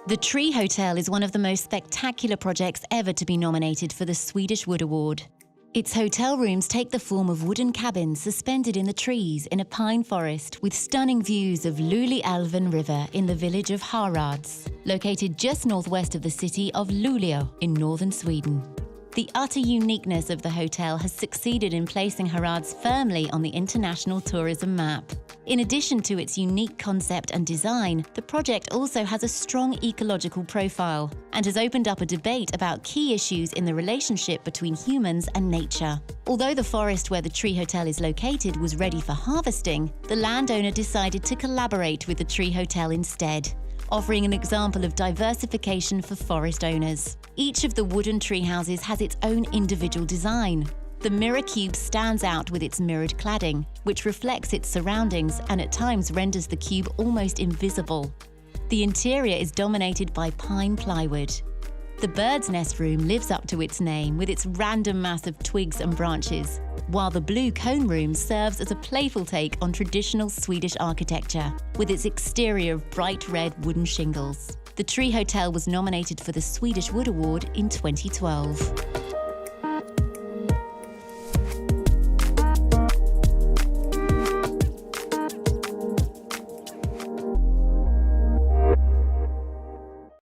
The TreeHotel is one of the most spectacular projects ever to be nominated for the Swedish Wood Award. Its hotel rooms take the form of wooden cabins suspended in the trees in a pine forest with stunning views of Luleälven River in the village of Harads, located just northwest of the city of Luleå in northern Sweden. The utter uniqueness of the hotel has succeeded in placing Harads firmly on the international tourism map. In addition to its unique concept and design, the project also has a strong ecological profile and has opened up a debate about key issues in the relationship between humans and nature. Although the forest where the TreeHotel is located was ready for harvesting, the landowner decided to collaborate with the TreeHotel instead, offering an example of diversification for forest owners. Each of the wooden tree houses has its own individual design. The mirror cube stands out with its mirrored cladding, which reflects its surroundings and at times renders the cube almost invisible. The interior is dominated by pine plywood. The bird's nest room lives up to its name with its random mass of twigs and branches, while the blue cone room serves as a playful take on traditional Swedish architecture with its exterior of bright red wooden shingles. The TreeHotel was nominated for the Swedish Wood Award in 2012.